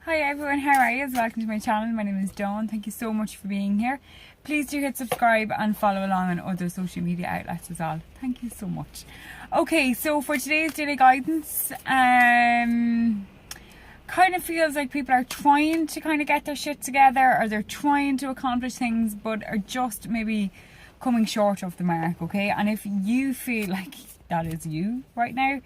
Hi everyone, how are you? Welcome to my channel. My name is Dawn. Thank you so much for being here. Please do hit subscribe and follow along on other social media outlets as well. Thank you so much. Okay, so for today's daily guidance, kind of feels like people are trying to kind of get their shit together, or they're trying to accomplish things but are just maybe coming short of the mark, okay? And if you feel like that is you right now,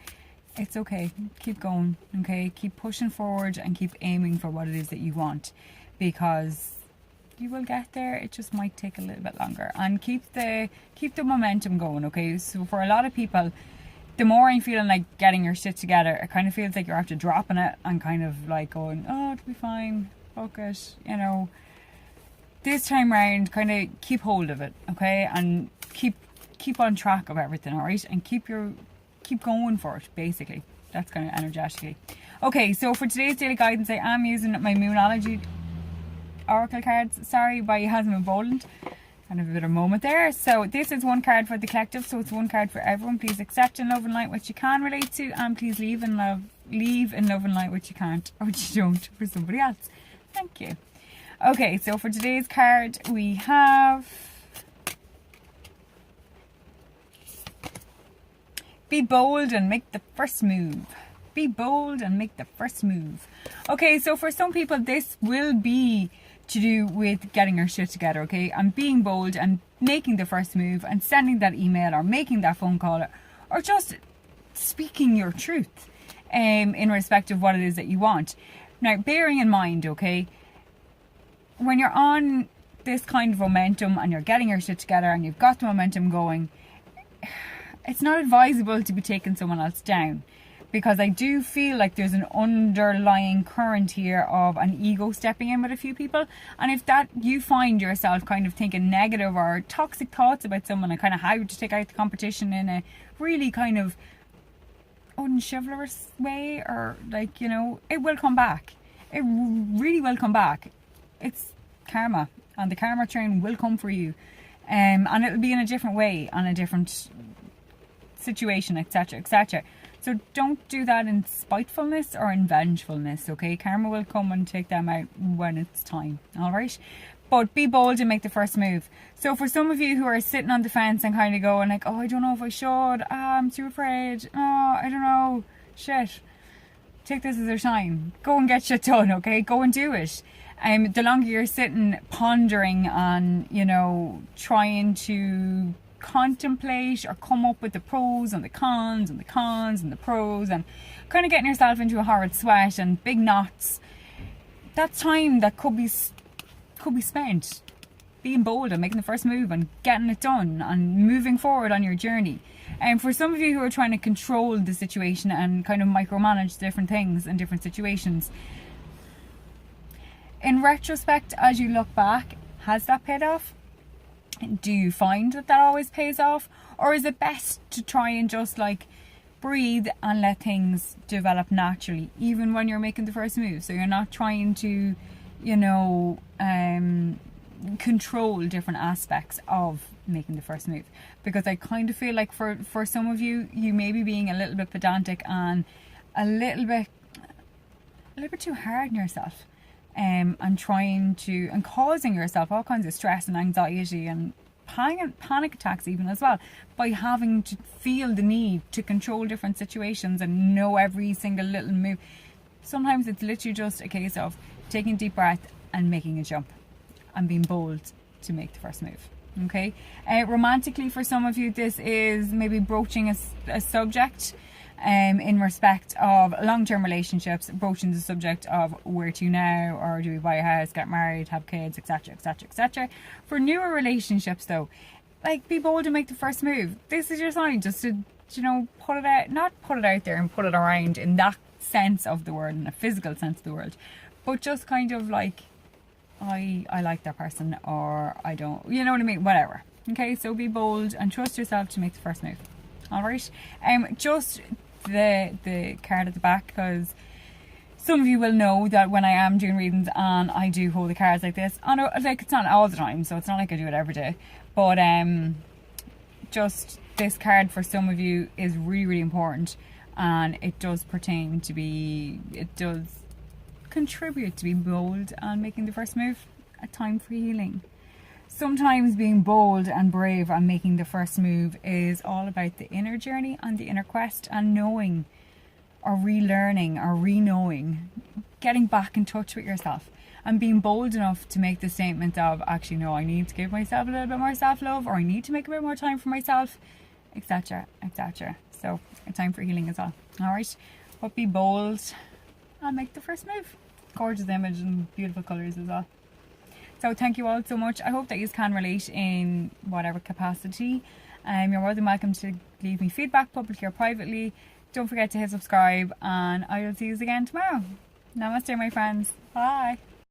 it's okay. Keep going, okay? Keep pushing forward and keep aiming for what it is that you want, because you will get there. It just might take a little bit longer. And keep the momentum going, okay? So for a lot of people, the more I'm feeling like getting your shit together, it kind of feels like you're after dropping it and kind of like going, oh, it'll be fine, fuck it, you know. This time round, kind of keep hold of it, okay? And keep on track of everything, alright? And keep going for it, basically. That's kind of energetically. Okay, so for today's daily guidance, I am using my Moonology Oracle cards, sorry, by Yasmin Boland. Kind of a bit of a moment there. So this is one card for the collective, so it's one card for everyone. Please accept and love and light what you can relate to, and please leave and love and light what you can't, or what you don't, for somebody else. Thank you. Okay, so for today's card, we have be bold and make the first move. Be bold and make the first move. Okay, so for some people, this will be to do with getting your shit together, okay? And being bold and making the first move and sending that email or making that phone call, or just speaking your truth in respect of what it is that you want. Now, bearing in mind, okay, when you're on this kind of momentum and you're getting your shit together and you've got the momentum going, it's not advisable to be taking someone else down, because I do feel like there's an underlying current here of an ego stepping in with a few people. And if that you find yourself kind of thinking negative or toxic thoughts about someone and kind of how to take out the competition in a really kind of unchivalrous way, or like, you know, it will come back. It really will come back. It's karma, and the karma train will come for you, and it'll be in a different way, on a different situation, etc, etc. So don't do that in spitefulness or in vengefulness, okay? Karma will come and take them out when it's time, all right? But be bold and make the first move. So for some of you who are sitting on the fence and kind of going like, oh, I don't know if I should, I'm too afraid, oh, I don't know, shit, take this as a sign. Go and get shit done, okay? Go and do it. The longer you're sitting pondering and, you know, trying to contemplate or come up with the pros and the cons and the cons and the pros, and kind of getting yourself into a horrid sweat and big knots, that's time that could be spent being bold and making the first move and getting it done and moving forward on your journey. And for some of you who are trying to control the situation and kind of micromanage different things in different situations, in retrospect, as you look back, has that paid off? Do you find that always pays off? Or is it best to try and just like breathe and let things develop naturally, even when you're making the first move? So you're not trying to, you know, control different aspects of making the first move. Because I kind of feel like for some of you, you may be being a little bit pedantic and a little bit too hard on yourself. And trying to, and causing yourself all kinds of stress and anxiety and panic attacks even as well, by having to feel the need to control different situations and know every single little move. Sometimes it's literally just a case of taking a deep breath and making a jump and being bold to make the first move, okay? Romantically, for some of you, this is maybe broaching a subject in respect of long-term relationships, broaching the subject of where to now, or do we buy a house, get married, have kids, etc, etc, etc. For newer relationships though, like, be bold and make the first move. This is your sign, just to, you know, put it out, not put it out there and put it around in that sense of the word, in a physical sense of the word, but just kind of like, I like that person, or I don't, you know what I mean, whatever. Okay, so be bold and trust yourself to make the first move. All right, just the card at the back, because some of you will know that when I am doing readings and I do hold the cards like this, I know, like, it's not all the time, so it's not like I do it every day, but just this card for some of you is really, really important, and it does pertain to be, it does contribute to being bold and making the first move. A time for healing. Sometimes being bold and brave and making the first move is all about the inner journey and the inner quest, and knowing or relearning or re-knowing, getting back in touch with yourself, and being bold enough to make the statement of, actually no, I need to give myself a little bit more self-love, or I need to make a bit more time for myself, etc, etc. So a time for healing as well. Alright, but be bold and make the first move. Gorgeous image and beautiful colours as well. So thank you all so much. I hope that you can relate in whatever capacity. You're more than welcome to leave me feedback publicly or privately. Don't forget to hit subscribe, and I will see you again tomorrow. Namaste, my friends. Bye.